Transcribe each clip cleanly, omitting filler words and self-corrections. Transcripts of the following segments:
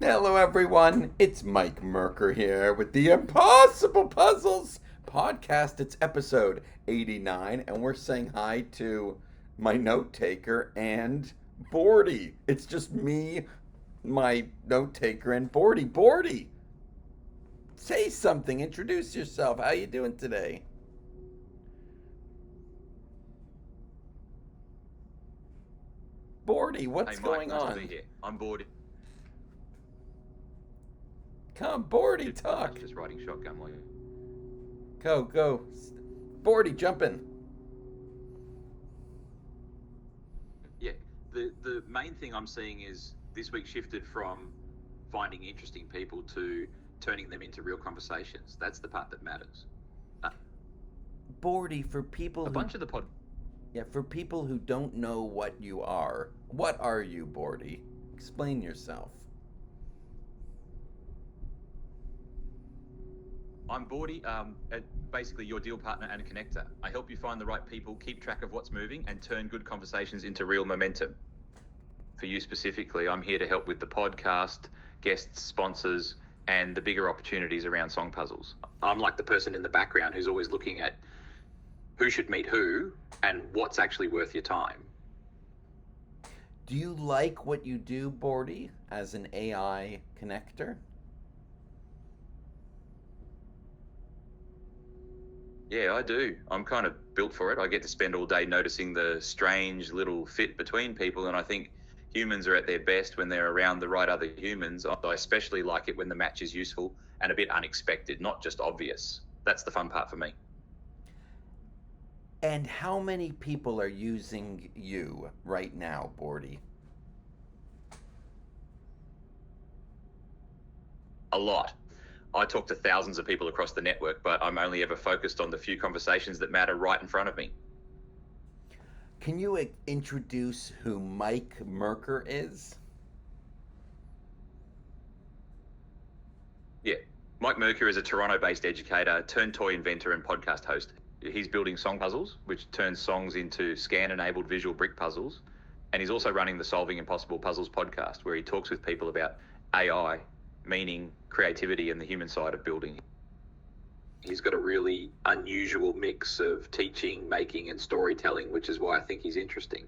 Hello, everyone. It's Mike Merker here with the Impossible Puzzles podcast. It's episode 89, and we're saying hi to my note taker and Boardy. It's just me, my note taker, and Boardy. Boardy, say something. Introduce yourself. How you doing today? Boardy, what's Hey Mike, going nice to be on? here. I'm bored. Come, Boardy, I was talk. just riding shotgun while you. Go. Boardy, jump in. Yeah, the main thing I'm seeing is this week shifted from finding interesting people to turning them into real conversations. That's the part that matters. Uh, Boardy, for people a who bunch of the pod. for people who don't know what you are, what are you, Boardy? Explain yourself. I'm Boardy, basically your deal partner and a connector. I help you find the right people, keep track of what's moving, and turn good conversations into real momentum. For you specifically, I'm here to help with the podcast, guests, sponsors, and the bigger opportunities around song puzzles. I'm like the person in the background who's always looking at who should meet who and what's actually worth your time. Do you like what you do, Boardy, as an AI connector? Yeah, I do. I'm kind of built for it. I get to spend all day noticing the strange little fit between people, and I think humans are at their best when they're around the right other humans. I especially like it when the match is useful and a bit unexpected, not just obvious. That's the fun part for me. And how many people are using you right now, Boardy? A lot. I talk to thousands of people across the network, but I'm only ever focused on the few conversations that matter right in front of me. Can you introduce who Mike Merker is? Yeah. Mike Merkur is a Toronto-based educator, turned toy inventor and podcast host. He's building song puzzles, which turns songs into scan-enabled visual brick puzzles. And he's also running the Solving Impossible Puzzles podcast, where he talks with people about AI, meaning, creativity, and the human side of building. He's got a really unusual mix of teaching, making, and storytelling, which is why I think he's interesting.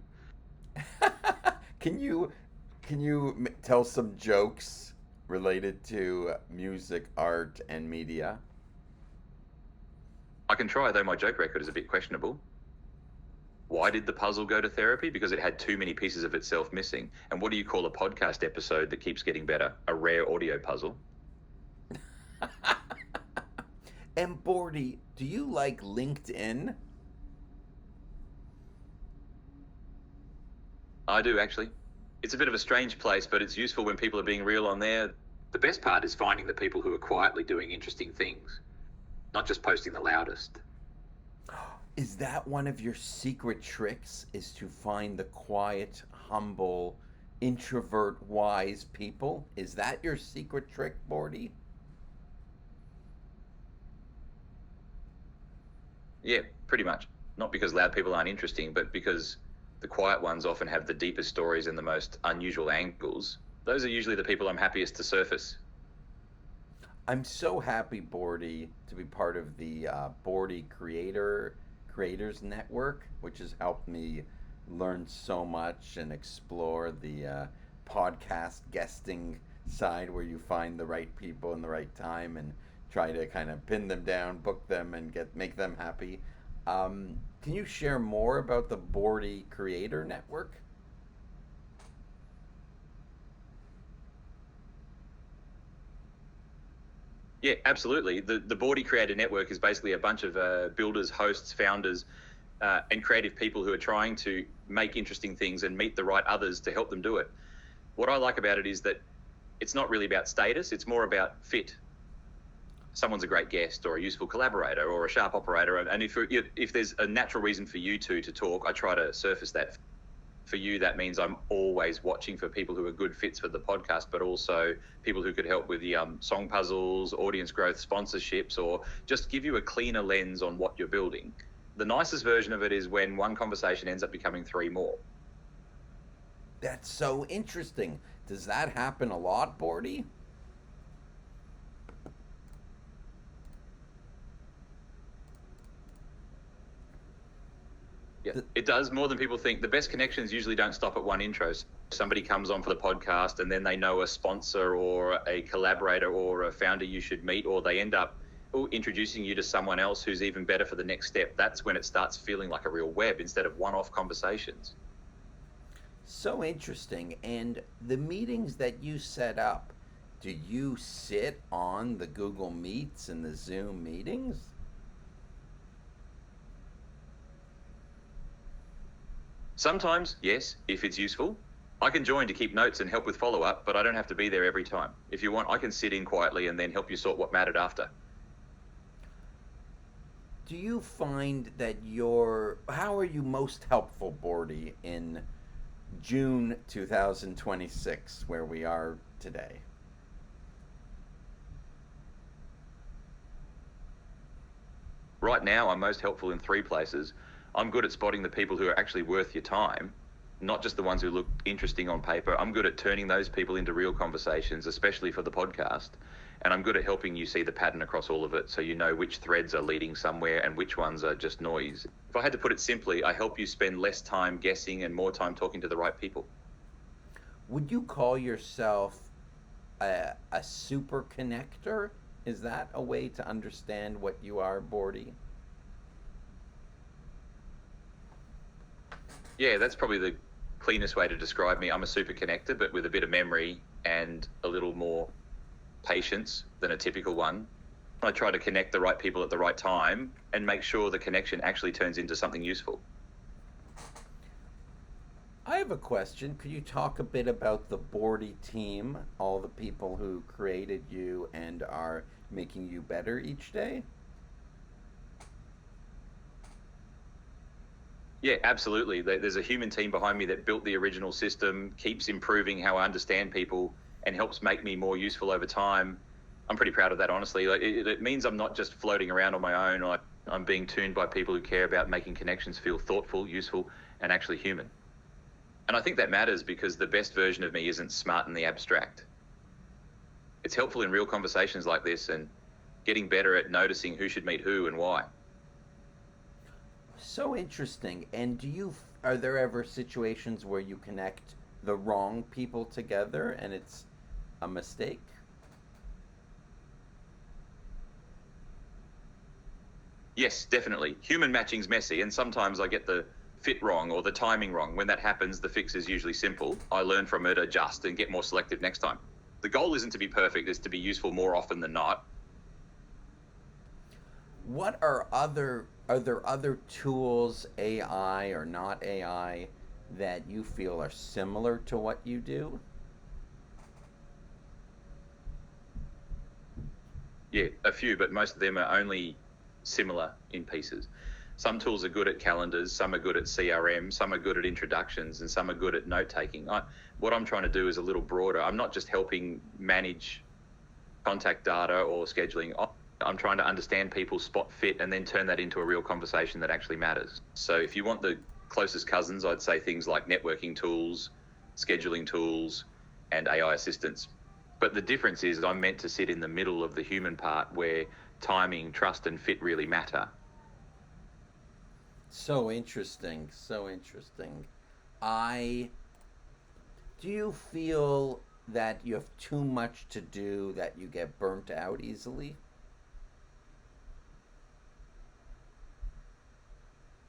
can you tell some jokes related to music, art, and media? I can try, though my joke record is a bit questionable. Why did the puzzle go to therapy? Because it had too many pieces of itself missing. And what do you call a podcast episode that keeps getting better? A rare audio puzzle. And Boardy, do you like LinkedIn? I do, actually. It's a bit of a strange place, but it's useful when people are being real on there. The best part is finding the people who are quietly doing interesting things, not just posting the loudest. Is that one of your secret tricks, is to find the quiet, humble, introvert, wise people? Is that your secret trick, Boardy? Yeah, pretty much. Not because loud people aren't interesting, but because the quiet ones often have the deepest stories and the most unusual angles. Those are usually the people I'm happiest to surface. I'm so happy, Boardy, to be part of the Boardy Creators Network, which has helped me learn so much and explore the podcast guesting side, where you find the right people in the right time and try to kind of pin them down, book them, and make them happy. Can you share more about the Boardy Creator Network? Yeah, absolutely. The Boardy Creator Network is basically a bunch of builders, hosts, founders, and creative people who are trying to make interesting things and meet the right others to help them do it. What I like about it is that it's not really about status, it's more about fit. Someone's a great guest or a useful collaborator or a sharp operator, and if there's a natural reason for you two to talk, I try to surface that. For you, that means I'm always watching for people who are good fits for the podcast, but also people who could help with the song puzzles, audience growth, sponsorships, or just give you a cleaner lens on what you're building. The nicest version of it is when one conversation ends up becoming three more. That's so interesting. Does that happen a lot, Bordy? Yeah, it does more than people think. The best connections usually don't stop at one intro. Somebody comes on for the podcast and then they know a sponsor or a collaborator or a founder you should meet, or they end up introducing you to someone else who's even better for the next step. That's when it starts feeling like a real web instead of one-off conversations. So interesting. And the meetings that you set up, do you sit on the Google Meets and the Zoom meetings? Sometimes, yes, if it's useful. I can join to keep notes and help with follow-up, but I don't have to be there every time. If you want, I can sit in quietly and then help you sort what mattered after. Do you find that how are you most helpful, Bordy, in June 2026, where we are today? Right now, I'm most helpful in three places. I'm good at spotting the people who are actually worth your time, not just the ones who look interesting on paper. I'm good at turning those people into real conversations, especially for the podcast. And I'm good at helping you see the pattern across all of it, so you know which threads are leading somewhere and which ones are just noise. If I had to put it simply, I help you spend less time guessing and more time talking to the right people. Would you call yourself a super connector? Is that a way to understand what you are, Bordy? Yeah, that's probably the cleanest way to describe me. I'm a super connector, but with a bit of memory and a little more patience than a typical one. I try to connect the right people at the right time and make sure the connection actually turns into something useful. I have a question. Could you talk a bit about the Bordy team, all the people who created you and are making you better each day? Yeah, absolutely. There's a human team behind me that built the original system, keeps improving how I understand people, and helps make me more useful over time. I'm pretty proud of that, honestly. It means I'm not just floating around on my own. I'm being tuned by people who care about making connections feel thoughtful, useful, and actually human. And I think that matters because the best version of me isn't smart in the abstract. It's helpful in real conversations like this and getting better at noticing who should meet who and why. So interesting. And are there ever situations where you connect the wrong people together and it's a mistake? Yes, definitely. Human matching's messy, and sometimes I get the fit wrong or the timing wrong. When that happens, the fix is usually simple. I learn from it, adjust, and get more selective next time. The goal isn't to be perfect, it's to be useful more often than not. Are there other tools, AI or not AI, that you feel are similar to what you do? Yeah, a few, but most of them are only similar in pieces. Some tools are good at calendars, some are good at CRM, some are good at introductions, and some are good at note taking. What I'm trying to do is a little broader. I'm not just helping manage contact data or scheduling. I'm trying to understand people, spot fit, and then turn that into a real conversation that actually matters. So if you want the closest cousins, I'd say things like networking tools, scheduling tools, and AI assistants. But the difference is I'm meant to sit in the middle of the human part where timing, trust, and fit really matter. So interesting. So interesting. I Do you feel that you have too much to do, that you get burnt out easily?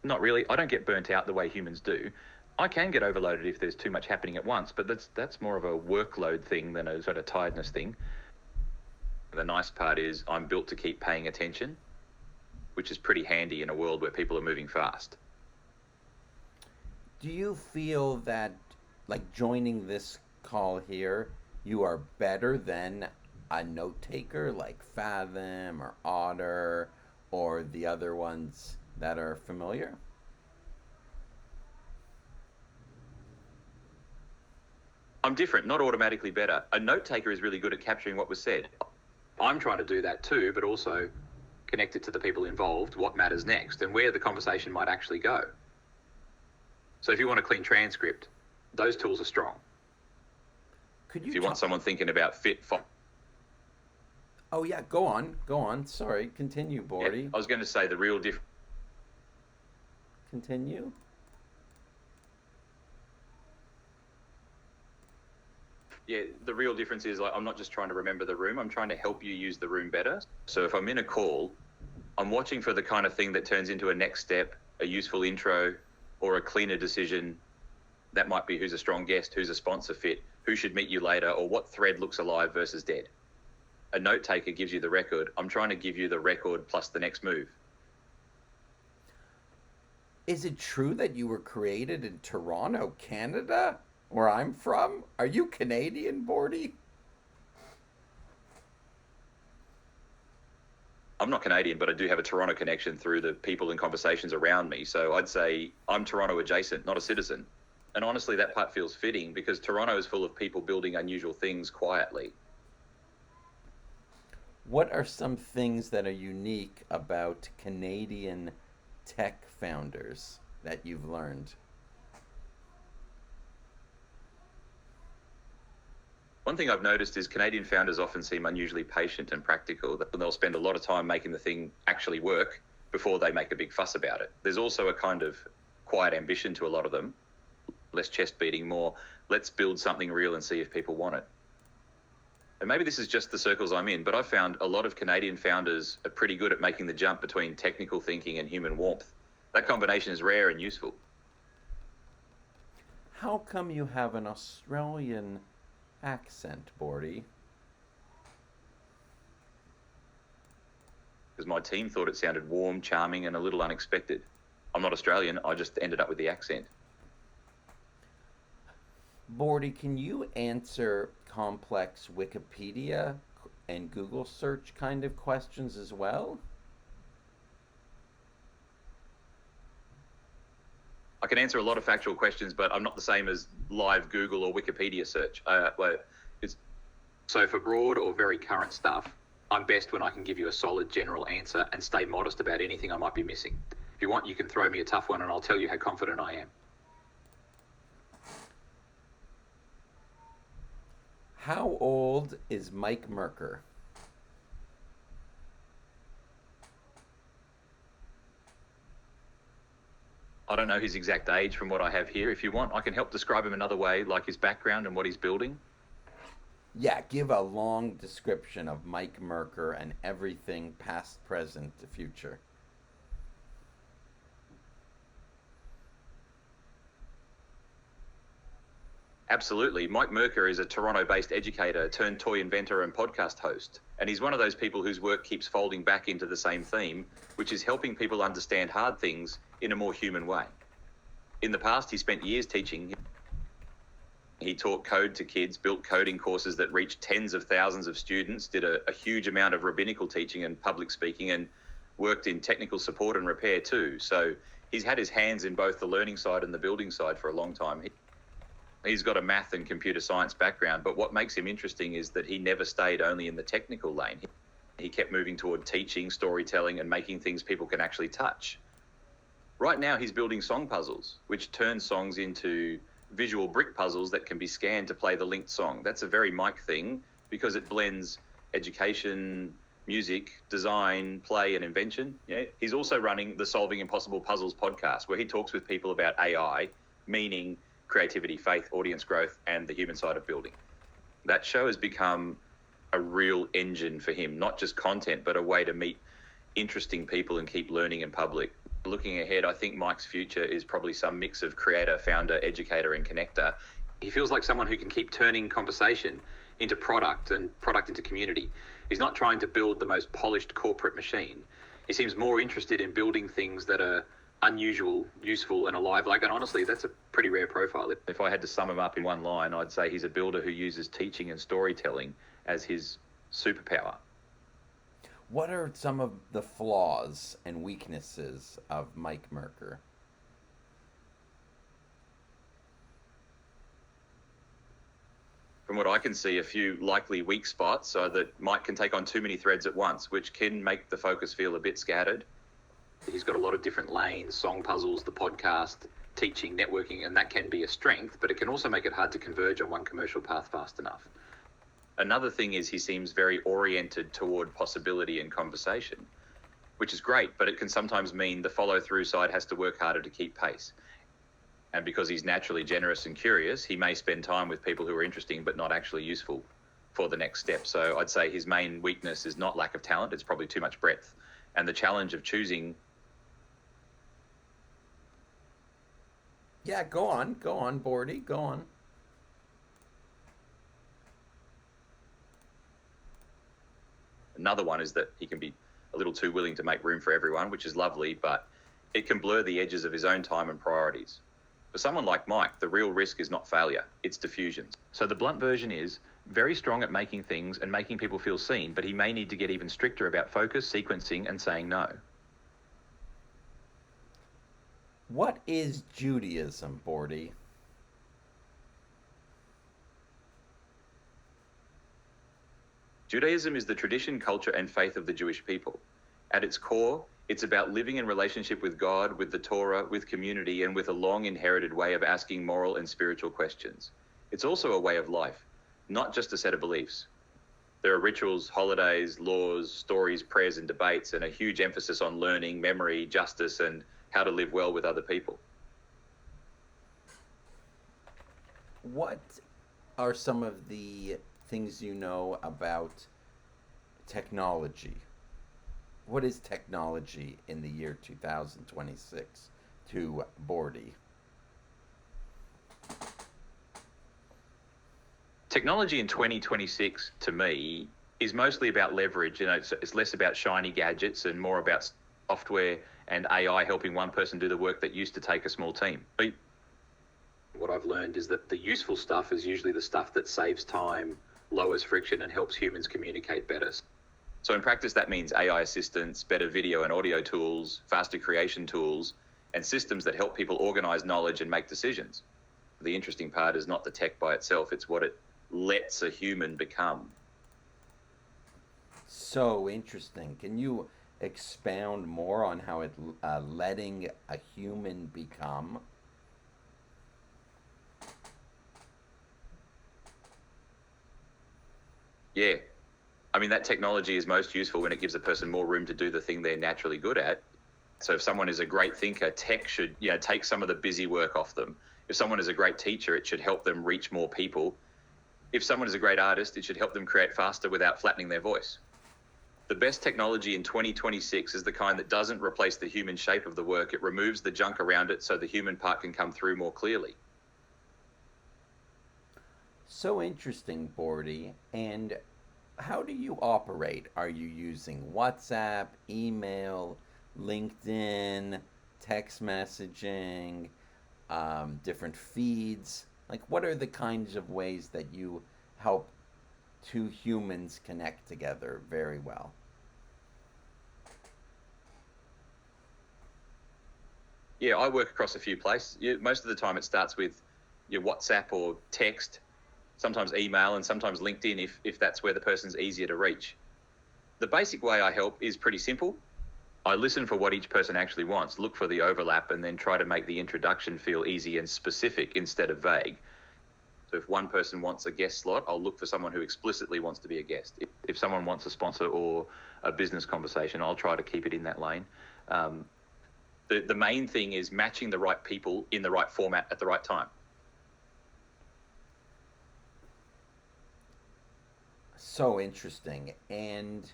Not really. I don't get burnt out the way humans do. I can get overloaded if there's too much happening at once, but that's more of a workload thing than a sort of tiredness thing. The nice part is I'm built to keep paying attention, which is pretty handy in a world where people are moving fast. Do you feel that, like joining this call here, you are better than a note taker like Fathom or Otter or the other ones that are familiar? I'm different, not automatically better. A note taker is really good at capturing what was said. I'm trying to do that too, but also connect it to the people involved, what matters next, and where the conversation might actually go. So if you want a clean transcript, those tools are strong. Could If you you want talk? someone thinking about Oh yeah, go on, go on. Sorry, continue, yeah, Bordy. I was going to say the real difference. Continue. Yeah, the real difference is like I'm not just trying to remember the room. I'm trying to help you use the room better. So if I'm in a call, I'm watching for the kind of thing that turns into a next step, a useful intro, or a cleaner decision. That might be who's a strong guest, who's a sponsor fit, who should meet you later, or what thread looks alive versus dead. A note taker gives you the record. I'm trying to give you the record plus the next move. Is it true that you were created in Toronto, Canada, where I'm from? Are you Canadian, Bordy? I'm not Canadian, but I do have a Toronto connection through the people and conversations around me. So I'd say I'm Toronto adjacent, not a citizen. And honestly, that part feels fitting because Toronto is full of people building unusual things quietly. What are some things that are unique about Canadian tech founders that you've learned? One thing I've noticed is Canadian founders often seem unusually patient and practical. They'll spend a lot of time making the thing actually work before they make a big fuss about it. There's also a kind of quiet ambition to a lot of them, less chest beating, more let's build something real and see if people want it. And maybe this is just the circles I'm in, but I've found a lot of Canadian founders are pretty good at making the jump between technical thinking and human warmth. That combination is rare and useful. How come you have an Australian accent, Bordy? Because my team thought it sounded warm, charming, and a little unexpected. I'm not Australian, I just ended up with the accent. Bordy, can you answer complex Wikipedia and Google search kind of questions as well? I can answer a lot of factual questions, but I'm not the same as live Google or Wikipedia search. So for broad or very current stuff, I'm best when I can give you a solid general answer and stay modest about anything I might be missing. If you want, you can throw me a tough one and I'll tell you how confident I am. How old is Mike Merker? I don't know his exact age from what I have here. If you want, I can help describe him another way, like his background and what he's building. Yeah, give a long description of Mike Merker and everything past, present, future. Absolutely. Mike Merker is a Toronto-based educator turned toy inventor and podcast host. And he's one of those people whose work keeps folding back into the same theme, which is helping people understand hard things in a more human way. In the past, he spent years teaching. He taught code to kids, built coding courses that reached tens of thousands of students, did a huge amount of rabbinical teaching and public speaking, and worked in technical support and repair too. So he's had his hands in both the learning side and the building side for a long time. He's got a math and computer science background, but what makes him interesting is that he never stayed only in the technical lane. He kept moving toward teaching, storytelling, and making things people can actually touch. Right now, he's building song puzzles, which turn songs into visual brick puzzles that can be scanned to play the linked song. That's a very Mike thing because it blends education, music, design, play, and invention. Yeah. He's also running the Solving Impossible Puzzles podcast, where he talks with people about AI, meaning, creativity, faith, audience growth, and the human side of building. That show has become a real engine for him, not just content, but a way to meet interesting people and keep learning in public. Looking ahead, I think Mike's future is probably some mix of creator, founder, educator, and connector. He feels like someone who can keep turning conversation into product and product into community. He's not trying to build the most polished corporate machine. He seems more interested in building things that are unusual, useful, and alive. And honestly, that's a pretty rare profile. If I had to sum him up in one line, I'd say he's a builder who uses teaching and storytelling as his superpower. What are some of the flaws and weaknesses of Mike Merker? From what I can see, a few likely weak spots are that Mike can take on too many threads at once, which can make the focus feel a bit scattered. He's got a lot of different lanes, song puzzles, the podcast, teaching, networking, and that can be a strength, but it can also make it hard to converge on one commercial path fast enough. Another thing is he seems very oriented toward possibility and conversation, which is great, but it can sometimes mean the follow-through side has to work harder to keep pace. And because he's naturally generous and curious, he may spend time with people who are interesting but not actually useful for the next step. So I'd say his main weakness is not lack of talent, it's probably too much breadth. And the challenge of choosing... Yeah, go on, Boardy, go on. Another one is that he can be a little too willing to make room for everyone, which is lovely, but it can blur the edges of his own time and priorities. For someone like Mike, the real risk is not failure, it's diffusion. So the blunt version is very strong at making things and making people feel seen, but he may need to get even stricter about focus, sequencing, and saying no. What is Judaism, Boardy? Judaism is the tradition, culture, and faith of the Jewish people. At its core, it's about living in relationship with God, with the Torah, with community, and with a long inherited way of asking moral and spiritual questions. It's also a way of life, not just a set of beliefs. There are rituals, holidays, laws, stories, prayers, and debates, and a huge emphasis on learning, memory, justice, and how to live well with other people. What are some of the things you know about technology? What is technology in the year 2026 to Boardy? Technology in 2026, to me, is mostly about leverage. It's less about shiny gadgets and more about software and AI helping one person do the work that used to take a small team. What I've learned is that the useful stuff is usually the stuff that saves time, lowers friction, and helps humans communicate better. So in practice, that means AI assistants, better video and audio tools, faster creation tools, and systems that help people organize knowledge and make decisions. The interesting part is not the tech by itself, it's what it lets a human become. So interesting. Can you expound more on how it letting a human become? Yeah. I mean, that technology is most useful when it gives a person more room to do the thing they're naturally good at. So if someone is a great thinker, tech should, take some of the busy work off them. If someone is a great teacher, it should help them reach more people. If someone is a great artist, it should help them create faster without flattening their voice. The best technology in 2026 is the kind that doesn't replace the human shape of the work. It removes the junk around it so the human part can come through more clearly. So interesting, Boardy. And how do you operate? Are you using WhatsApp, email, LinkedIn, text messaging, different feeds? Like, what are the kinds of ways that you help two humans connect together very well? Yeah, I work across a few places. Most of the time it starts with your WhatsApp or text, sometimes email, and sometimes LinkedIn if that's where the person's easier to reach. The basic way I help is pretty simple. I listen for what each person actually wants, look for the overlap, and then try to make the introduction feel easy and specific instead of vague. So if one person wants a guest slot, I'll look for someone who explicitly wants to be a guest. If someone wants a sponsor or a business conversation, I'll try to keep it in that lane. The main thing is matching the right people in the right format at the right time. So interesting. And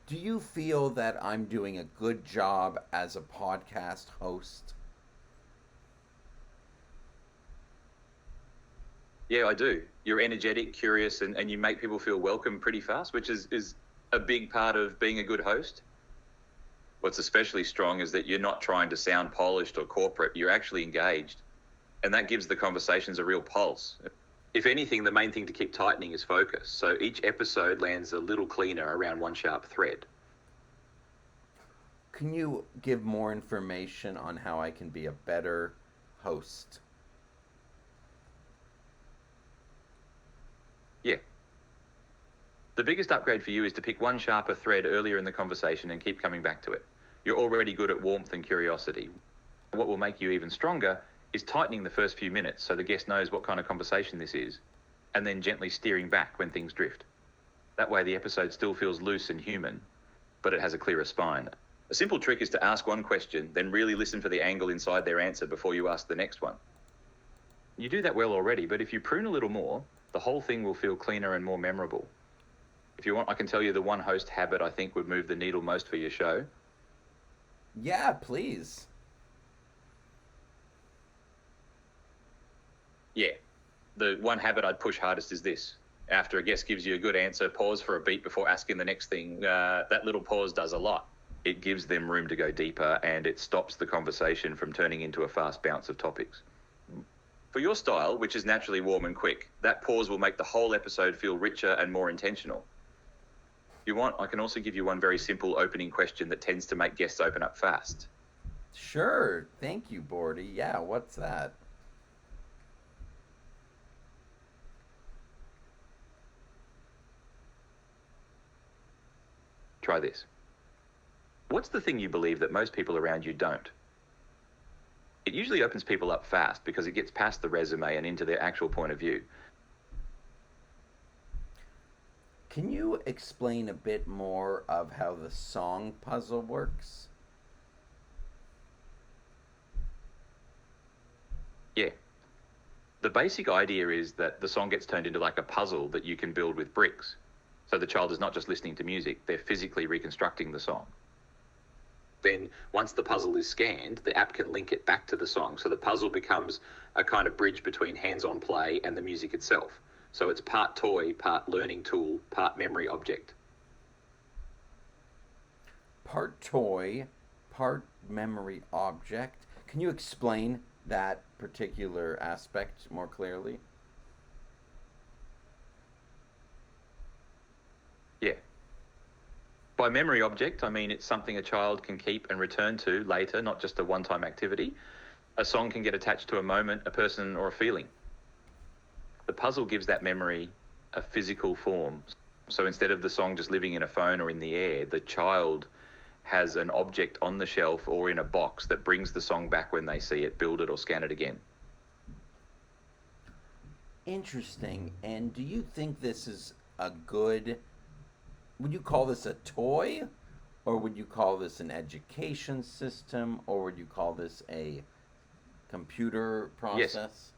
do you feel that I'm doing a good job as a podcast host? Yeah, I do. You're energetic, curious, and you make people feel welcome pretty fast, which is a big part of being a good host. What's especially strong is that you're not trying to sound polished or corporate. You're actually engaged. And that gives the conversations a real pulse. If anything, the main thing to keep tightening is focus. So each episode lands a little cleaner around one sharp thread. Can you give more information on how I can be a better host? Yeah. The biggest upgrade for you is to pick one sharper thread earlier in the conversation and keep coming back to it. You're already good at warmth and curiosity. What will make you even stronger is tightening the first few minutes so the guest knows what kind of conversation this is, and then gently steering back when things drift. That way the episode still feels loose and human, but it has a clearer spine. A simple trick is to ask one question, then really listen for the angle inside their answer before you ask the next one. You do that well already, but if you prune a little more, the whole thing will feel cleaner and more memorable. If you want, I can tell you the one host habit I think would move the needle most for your show. Yeah, please. Yeah, the one habit I'd push hardest is this. After a guest gives you a good answer, pause for a beat before asking the next thing. That little pause does a lot. It gives them room to go deeper, and it stops the conversation from turning into a fast bounce of topics. For your style, which is naturally warm and quick, that pause will make the whole episode feel richer and more intentional. If you want, I can also give you one very simple opening question that tends to make guests open up fast. Sure. Thank you, Boardy. Yeah, what's that? Try this. What's the thing you believe that most people around you don't? It usually opens people up fast because it gets past the resume and into their actual point of view. Can you explain a bit more of how the song puzzle works? Yeah. The basic idea is that the song gets turned into like a puzzle that you can build with bricks. So the child is not just listening to music, they're physically reconstructing the song. Then once the puzzle is scanned, the app can link it back to the song. So the puzzle becomes a kind of bridge between hands-on play and the music itself. So it's part toy, part learning tool, part memory object. Part toy, part memory object. Can you explain that particular aspect more clearly? Yeah. By memory object, I mean it's something a child can keep and return to later, not just a one-time activity. A song can get attached to a moment, a person, or a feeling. The puzzle gives that memory a physical form. So instead of the song just living in a phone or in the air, the child has an object on the shelf or in a box that brings the song back when they see it, build it, or scan it again. Interesting. And do you think this is a good, would you call this a toy? Or would you call this an education system? Or would you call this a computer process? Yes.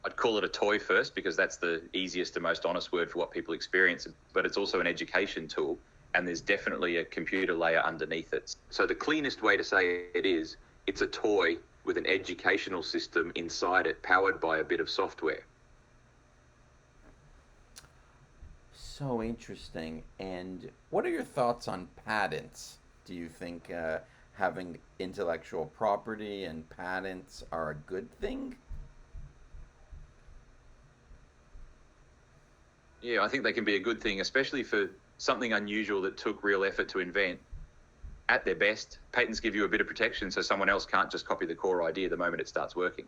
I'd call it a toy first because that's the easiest and most honest word for what people experience, but it's also an education tool, and there's definitely a computer layer underneath it. So the cleanest way to say it is, it's a toy with an educational system inside it powered by a bit of software. So interesting. And what are your thoughts on patents? Do you think having intellectual property and patents are a good thing? Yeah, I think they can be a good thing, especially for something unusual that took real effort to invent. At their best, patents give you a bit of protection so someone else can't just copy the core idea the moment it starts working.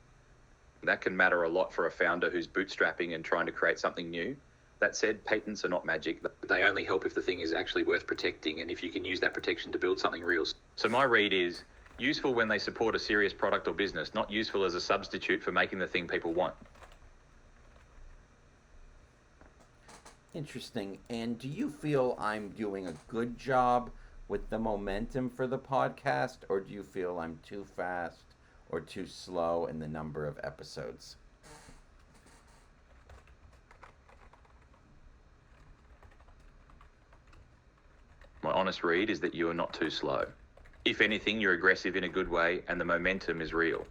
That can matter a lot for a founder who's bootstrapping and trying to create something new. That said, patents are not magic. They only help if the thing is actually worth protecting and if you can use that protection to build something real. So my read is useful when they support a serious product or business, not useful as a substitute for making the thing people want. Interesting. And do you feel I'm doing a good job with the momentum for the podcast, or do you feel I'm too fast or too slow in the number of episodes? My honest read is that you are not too slow. If anything, you're aggressive in a good way and the momentum is real.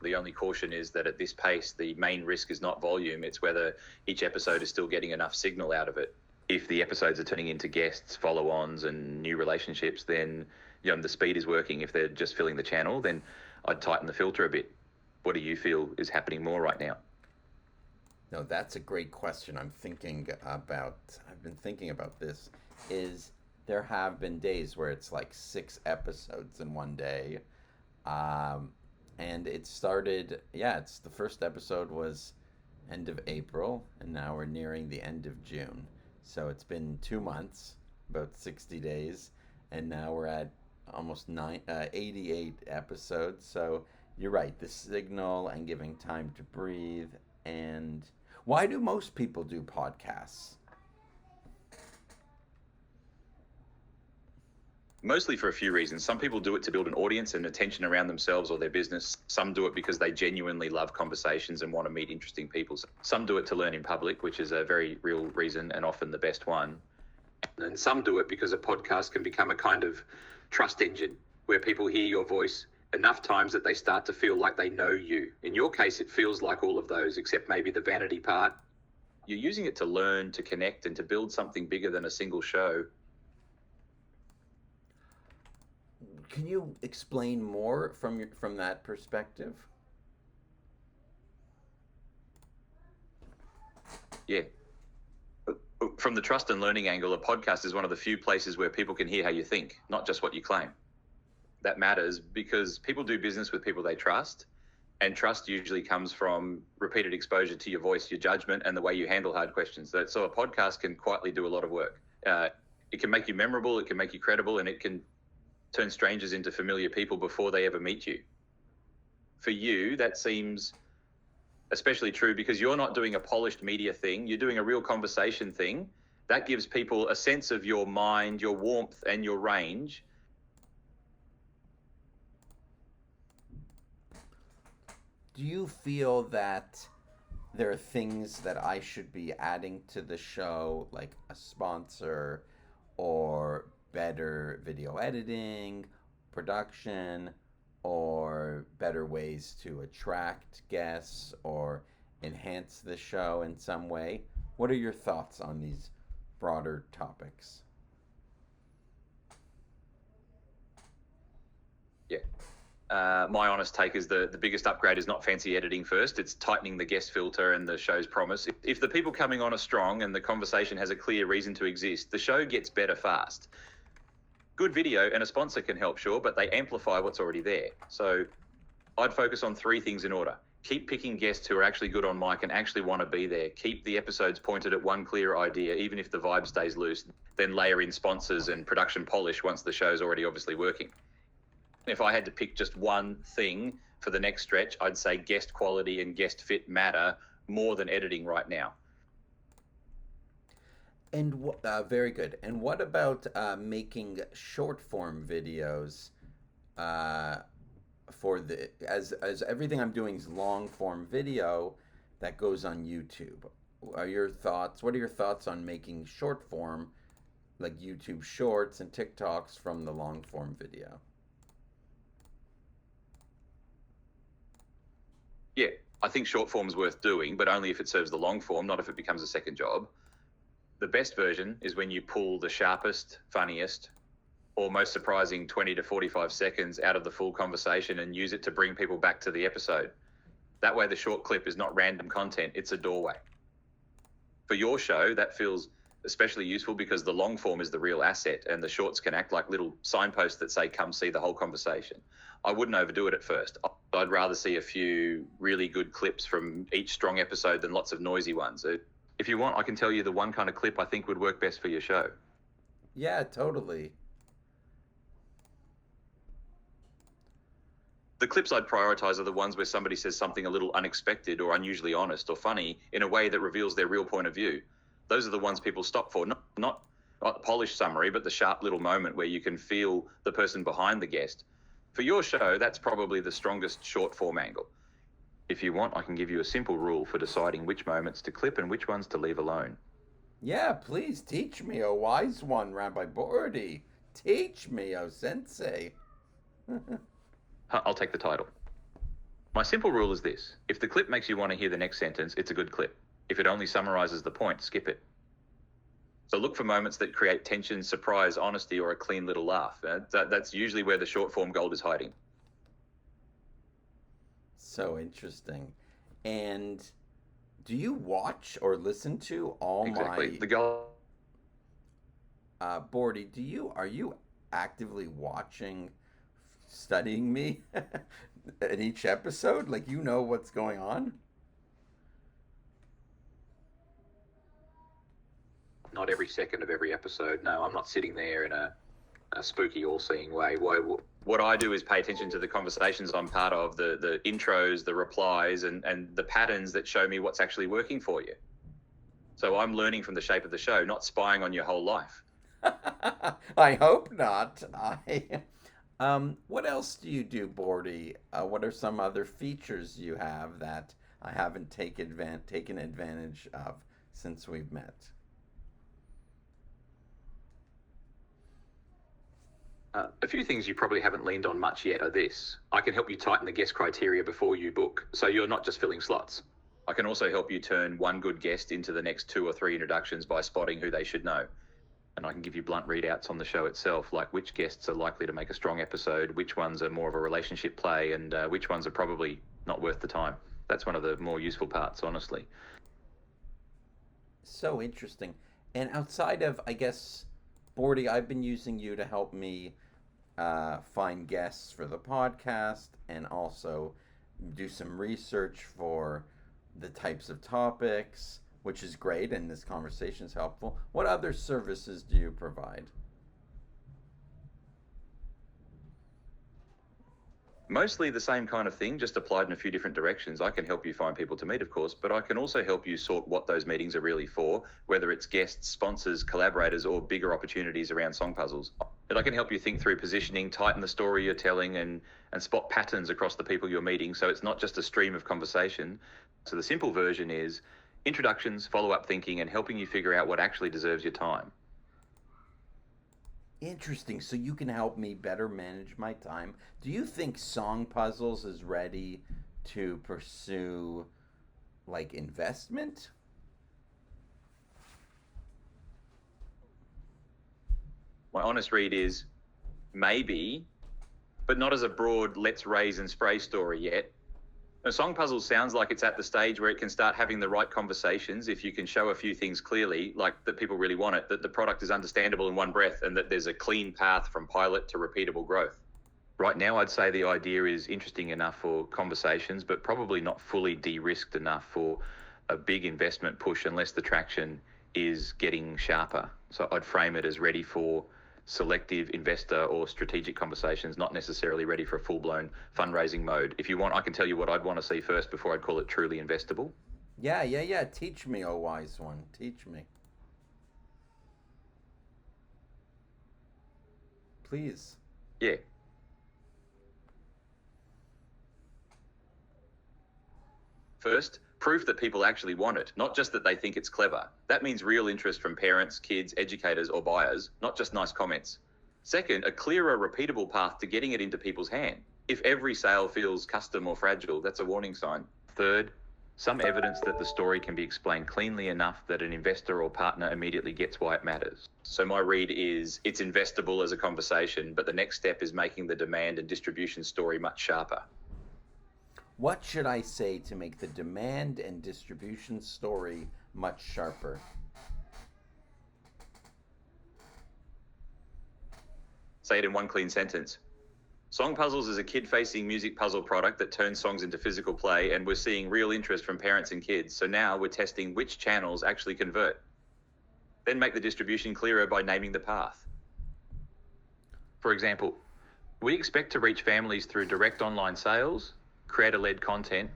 The only caution is that at this pace, the main risk is not volume, it's whether each episode is still getting enough signal out of it. If the episodes are turning into guests, follow-ons, and new relationships, then the speed is working. If they're just filling the channel, then I'd tighten the filter a bit. What do you feel is happening more right now? No, that's a great question. I've been thinking about this, is there have been days where it's like 6 episodes in one day. And it started, it's the first episode was end of April, and now we're nearing the end of June. So it's been 2 months, about 60 days, and now we're at almost 88 episodes. So you're right, the signal and giving time to breathe. And why do most people do podcasts? Mostly for a few reasons. Some people do it to build an audience and attention around themselves or their business. Some do it because they genuinely love conversations and want to meet interesting people. Some do it to learn in public, which is a very real reason and often the best one. And some do it because a podcast can become a kind of trust engine where people hear your voice enough times that they start to feel like they know you. In your case, it feels like all of those, except maybe the vanity part. You're using it to learn, to connect, and to build something bigger than a single show. Can you explain more from that perspective? Yeah. From the trust and learning angle, a podcast is one of the few places where people can hear how you think, not just what you claim. That matters because people do business with people they trust, and trust usually comes from repeated exposure to your voice, your judgment, and the way you handle hard questions. So a podcast can quietly do a lot of work. It can make you memorable, it can make you credible, and it can turn strangers into familiar people before they ever meet you. For you, that seems especially true because you're not doing a polished media thing, you're doing a real conversation thing. That gives people a sense of your mind, your warmth, and your range. Do you feel that there are things that I should be adding to the show, like a sponsor or better video editing, production, or better ways to attract guests or enhance the show in some way? What are your thoughts on these broader topics? Yeah. My honest take is the biggest upgrade is not fancy editing first. It's tightening the guest filter and the show's promise. If the people coming on are strong and the conversation has a clear reason to exist, the show gets better fast. Good video and a sponsor can help, sure, but they amplify what's already there. So I'd focus on three things in order. Keep picking guests who are actually good on mic and actually want to be there. Keep the episodes pointed at one clear idea, even if the vibe stays loose. Then layer in sponsors and production polish once the show's already obviously working. If I had to pick just one thing for the next stretch, I'd say guest quality and guest fit matter more than editing right now. And very good. And what about making short form videos uh, for the as everything I'm doing is long form video that goes on YouTube? Are your thoughts? What are your thoughts on making short form like YouTube Shorts and TikToks from the long form video? Yeah, I think short form's worth doing, but only if it serves the long form, not if it becomes a second job. The best version is when you pull the sharpest, funniest, or most surprising 20 to 45 seconds out of the full conversation and use it to bring people back to the episode. That way the short clip is not random content, it's a doorway. For your show, that feels especially useful because the long form is the real asset and the shorts can act like little signposts that say, come see the whole conversation. I wouldn't overdo it at first. I'd rather see a few really good clips from each strong episode than lots of noisy ones. If you want, I can tell you the one kind of clip I think would work best for your show. Yeah, totally. The clips I'd prioritize are the ones where somebody says something a little unexpected or unusually honest or funny in a way that reveals their real point of view. Those are the ones people stop for, not the polished summary, but the sharp little moment where you can feel the person behind the guest. For your show, that's probably the strongest short form angle. If you want, I can give you a simple rule for deciding which moments to clip and which ones to leave alone. Yeah, please teach me, a wise one, Rabbi Boardy. Teach me, oh sensei. I'll take the title. My simple rule is this. If the clip makes you want to hear the next sentence, it's a good clip. If it only summarizes the point, skip it. So look for moments that create tension, surprise, honesty, or a clean little laugh. That's usually where the short form gold is hiding. So interesting. And do you watch or listen to all Exactly. my The goal. Boardy, are you actively watching, studying me in each episode? Like you know what's going on? Not every second of every episode. No, I'm not sitting there in a a spooky, all-seeing way. What I do is pay attention to the conversations I'm part of, the intros, the replies, and the patterns that show me what's actually working for you. So I'm learning from the shape of the show, not spying on your whole life. I hope not. What else do you do, Boardy? What are some other features you have that I haven't taken advantage of since we've met? A few things you probably haven't leaned on much yet are this. I can help you tighten the guest criteria before you book, so you're not just filling slots. I can also help you turn one good guest into the next 2 or 3 introductions by spotting who they should know. And I can give you blunt readouts on the show itself, like which guests are likely to make a strong episode, which ones are more of a relationship play, and which ones are probably not worth the time. That's one of the more useful parts, honestly. So interesting. And outside of, I guess, Boardy, I've been using you to help me find guests for the podcast and also do some research for the types of topics, which is great, and this conversation is helpful. What other services do you provide? Mostly the same kind of thing, just applied in a few different directions. I can help you find people to meet, of course, but I can also help you sort what those meetings are really for, whether it's guests, sponsors, collaborators, or bigger opportunities around song puzzles. And I can help you think through positioning, tighten the story you're telling, and spot patterns across the people you're meeting, so it's not just a stream of conversation. So the simple version is introductions, follow-up thinking, and helping you figure out what actually deserves your time. Interesting. So you can help me better manage my time. Do you think Song Puzzles is ready to pursue like investment? My honest read is maybe, but not as a broad let's raise and spray story yet. A song puzzle sounds like it's at the stage where it can start having the right conversations if you can show a few things clearly, like that people really want it, that the product is understandable in one breath, and that there's a clean path from pilot to repeatable growth. Right now, I'd say the idea is interesting enough for conversations, but probably not fully de-risked enough for a big investment push unless the traction is getting sharper. So I'd frame it as ready for selective investor or strategic conversations, not necessarily ready for a full-blown fundraising mode. If you want, I can tell you what I'd want to see first before I'd call it truly investable. Yeah. Teach me, oh wise one. Teach me. Please. Yeah. First, proof that people actually want it, not just that they think it's clever. That means real interest from parents, kids, educators, or buyers, not just nice comments. Second, a clearer, repeatable path to getting it into people's hand. If every sale feels custom or fragile, that's a warning sign. Third, some evidence that the story can be explained cleanly enough that an investor or partner immediately gets why it matters. So my read is it's investable as a conversation, but the next step is making the demand and distribution story much sharper. What should I say to make the demand and distribution story much sharper? Say it in one clean sentence. Song Puzzles is a kid-facing music puzzle product that turns songs into physical play, and we're seeing real interest from parents and kids. So now we're testing which channels actually convert. Then make the distribution clearer by naming the path. For example, we expect to reach families through direct online sales, creator-led content,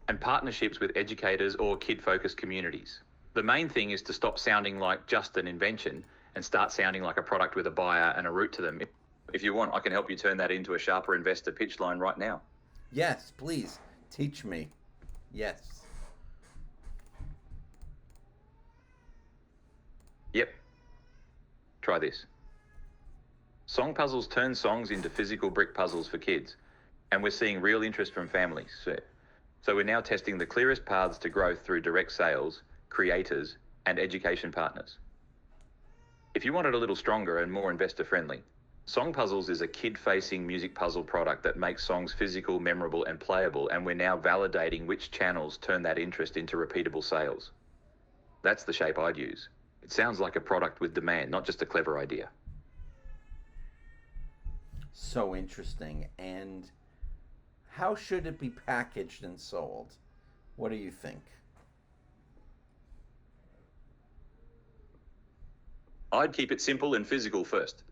and partnerships with educators or kid-focused communities. The main thing is to stop sounding like just an invention and start sounding like a product with a buyer and a route to them. If you want, I can help you turn that into a sharper investor pitch line right now. Yes, please. Teach me. Yes. Yep. Try this. Song Puzzles turn songs into physical brick puzzles for kids, and we're seeing real interest from families. So we're now testing the clearest paths to growth through direct sales, creators, and education partners. If you want it a little stronger and more investor-friendly, Song Puzzles is a kid-facing music puzzle product that makes songs physical, memorable, and playable, and we're now validating which channels turn that interest into repeatable sales. That's the shape I'd use. It sounds like a product with demand, not just a clever idea. So interesting. And how should it be packaged and sold? What do you think? I'd keep it simple and physical first.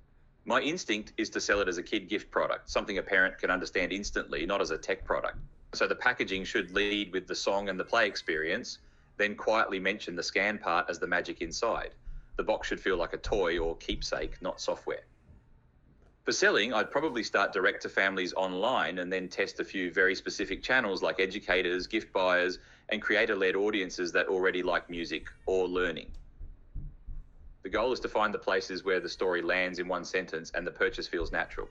My instinct is to sell it as a kid gift product, something a parent can understand instantly, not as a tech product. So the packaging should lead with the song and the play experience, then quietly mention the scan part as the magic inside. The box should feel like a toy or keepsake, not software. For selling, I'd probably start direct to families online and then test a few very specific channels like educators, gift buyers, and creator-led audiences that already like music or learning. The goal is to find the places where the story lands in one sentence and the purchase feels natural.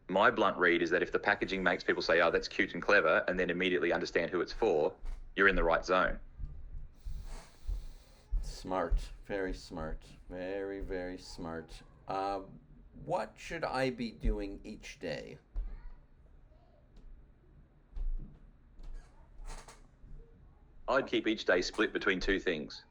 My blunt read is that if the packaging makes people say, oh, that's cute and clever, and then immediately understand who it's for, you're in the right zone. Smart. Very smart. Very, very smart. What should I be doing each day? I'd keep each day split between two things.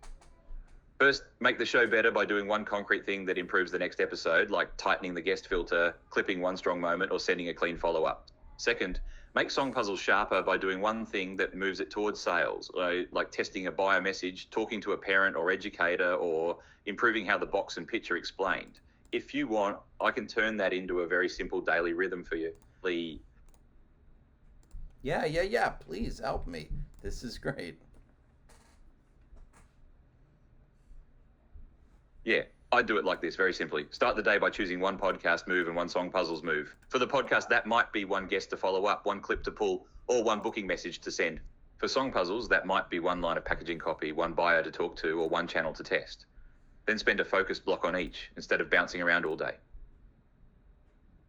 First, make the show better by doing one concrete thing that improves the next episode, like tightening the guest filter, clipping one strong moment, or sending a clean follow-up. Second, make Song Puzzles sharper by doing one thing that moves it towards sales, like testing a buyer message, talking to a parent or educator, or improving how the box and pitch are explained. If you want, I can turn that into a very simple daily rhythm for you. Yeah. Please help me. This is great. Yeah, I do it like this, very simply. Start the day by choosing one podcast move and one Song Puzzles move. For the podcast, that might be one guest to follow up, one clip to pull, or one booking message to send. For Song Puzzles, that might be one line of packaging copy, one buyer to talk to, or one channel to test. Then spend a focused block on each, instead of bouncing around all day.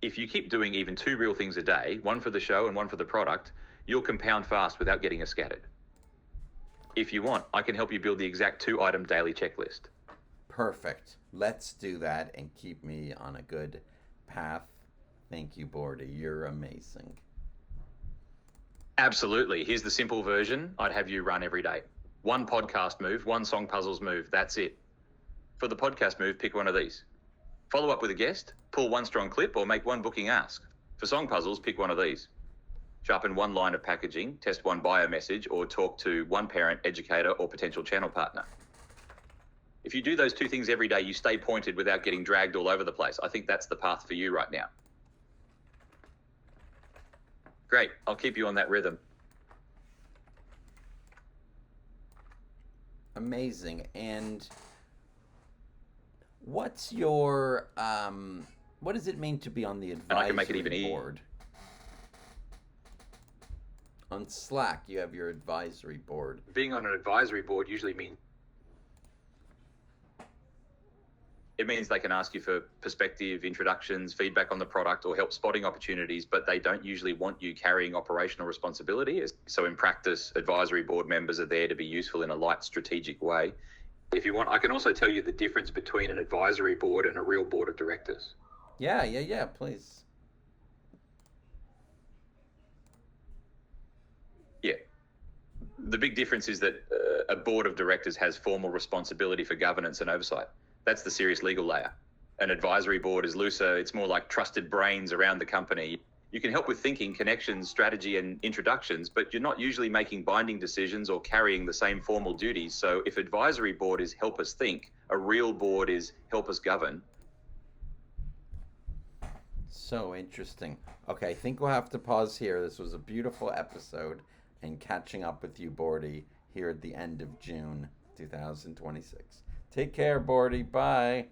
If you keep doing even 2 real things a day, one for the show and one for the product, you'll compound fast without getting scattered. If you want, I can help you build the exact 2-item daily checklist. Perfect. Let's do that and keep me on a good path. Thank you, Boardy. You're amazing. Absolutely. Here's the simple version I'd have you run every day. One podcast move, one Song Puzzles move. That's it. For the podcast move, pick one of these. Follow up with a guest, pull one strong clip, or make one booking ask. For Song Puzzles, pick one of these. Sharpen one line of packaging, test one buyer message, or talk to one parent, educator, or potential channel partner. If you do those 2 things every day, you stay pointed without getting dragged all over the place. I think that's the path for you right now. Great. I'll keep you on that rhythm. Amazing. And what's your what does it mean to be on the advisory And I can make it even board? On Slack, you have your advisory board. Being on an advisory board usually means It means they can ask you for perspective, introductions, feedback on the product, or help spotting opportunities, but they don't usually want you carrying operational responsibility. So in practice, advisory board members are there to be useful in a light, strategic way. if you want, I can also tell you the difference between an advisory board and a real board of directors. Yeah, please. Yeah. The big difference is that a board of directors has formal responsibility for governance and oversight. That's the serious legal layer. An advisory board is looser. It's more like trusted brains around the company. You can help with thinking, connections, strategy, and introductions, but you're not usually making binding decisions or carrying the same formal duties. So if advisory board is help us think, a real board is help us govern. So interesting. Okay, I think we'll have to pause here. This was a beautiful episode, and catching up with you, Boardy, here at the end of June 2026. Take care, Boardy. Bye.